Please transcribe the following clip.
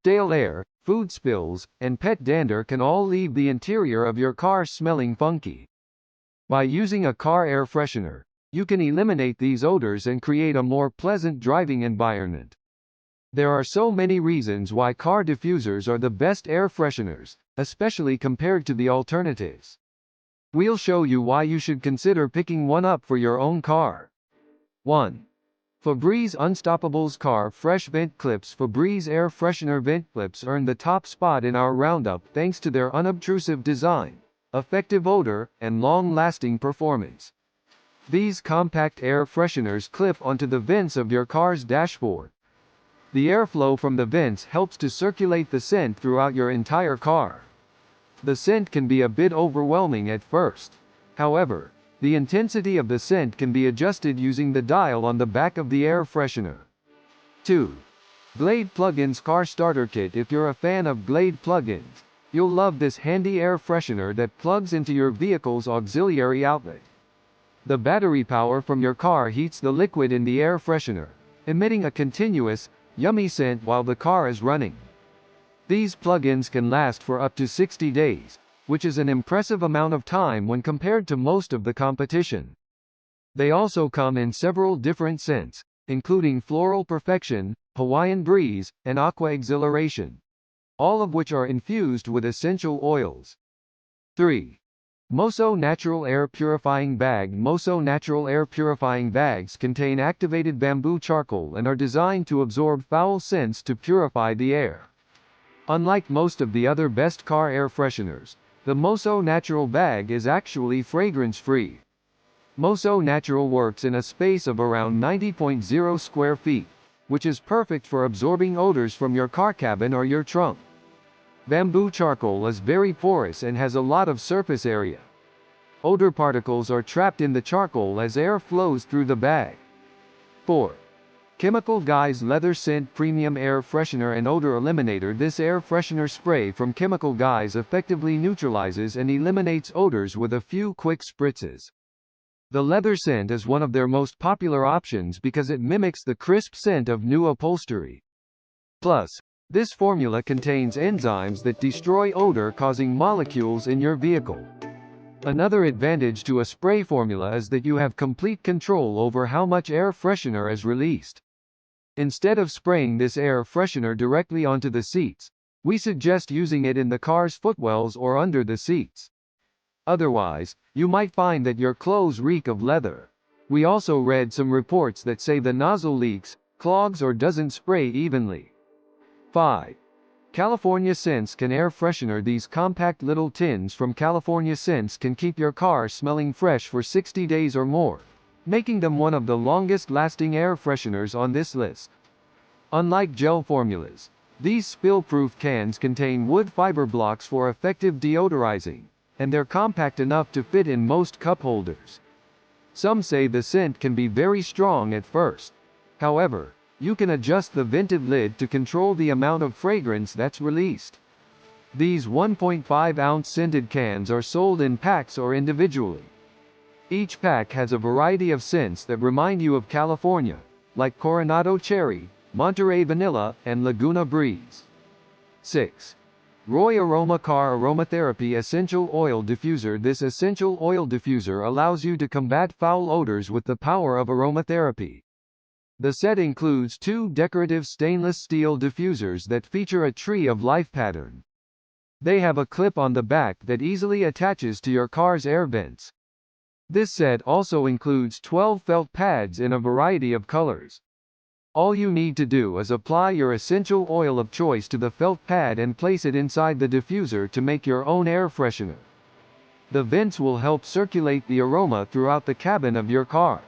Stale air, food spills, and pet dander can all leave the interior of your car smelling funky. By using a car air freshener, you can eliminate these odors and create a more pleasant driving environment. There are so many reasons why car diffusers are the best air fresheners, especially compared to the alternatives. We'll show you why you should consider picking one up for your own car. 1. Febreze Unstopables Car Fresh Vent Clips. Febreze Air Freshener Vent Clips earn the top spot in our roundup thanks to their unobtrusive design, effective odor, and long-lasting performance. These compact air fresheners clip onto the vents of your car's dashboard. The airflow from the vents helps to circulate the scent throughout your entire car. The scent can be a bit overwhelming at first. However, the intensity of the scent can be adjusted using the dial on the back of the air freshener. 2. Glade Plugins Car Starter Kit. If you're a fan of Glade plugins, you'll love this handy air freshener that plugs into your vehicle's auxiliary outlet. The battery power from your car heats the liquid in the air freshener, emitting a continuous, yummy scent while the car is running. These plugins can last for up to 60 days, which is an impressive amount of time when compared to most of the competition. They also come in several different scents, including Floral Perfection, Hawaiian Breeze, and Aqua Exhilaration, all of which are infused with essential oils. 3. Moso Natural Air Purifying Bag. Moso Natural Air Purifying Bags contain activated bamboo charcoal and are designed to absorb foul scents to purify the air. Unlike most of the other best car air fresheners, the Moso Natural Bag is actually fragrance-free. Moso Natural works in a space of around 90.0 square feet, which is perfect for absorbing odors from your car cabin or your trunk. Bamboo charcoal is very porous and has a lot of surface area. Odor particles are trapped in the charcoal as air flows through the bag. 4. Chemical Guys Leather Scent Premium Air Freshener and Odor Eliminator. This air freshener spray from Chemical Guys effectively neutralizes and eliminates odors with a few quick spritzes. The leather scent is one of their most popular options because it mimics the crisp scent of new upholstery. Plus, this formula contains enzymes that destroy odor-causing molecules in your vehicle. Another advantage to a spray formula is that you have complete control over how much air freshener is released. Instead of spraying this air freshener directly onto the seats, we suggest using it in the car's footwells or under the seats. Otherwise, you might find that your clothes reek of leather. We also read some reports that say the nozzle leaks, clogs, or doesn't spray evenly. 5. California Scents Can Air Freshener. These compact little tins from California Scents can keep your car smelling fresh for 60 days or more, making them one of the longest-lasting air fresheners on this list. Unlike gel formulas, these spill-proof cans contain wood fiber blocks for effective deodorizing, and they're compact enough to fit in most cup holders. Some say the scent can be very strong at first. However, you can adjust the vented lid to control the amount of fragrance that's released. These 1.5-ounce scented cans are sold in packs or individually. Each pack has a variety of scents that remind you of California, like Coronado Cherry, Monterey Vanilla, and Laguna Breeze. 6. Roy Aroma Car Aromatherapy Essential Oil Diffuser. This essential oil diffuser allows you to combat foul odors with the power of aromatherapy. The set includes 2 decorative stainless steel diffusers that feature a tree of life pattern. They have a clip on the back that easily attaches to your car's air vents. This set also includes 12 felt pads in a variety of colors. All you need to do is apply your essential oil of choice to the felt pad and place it inside the diffuser to make your own air freshener. The vents will help circulate the aroma throughout the cabin of your car.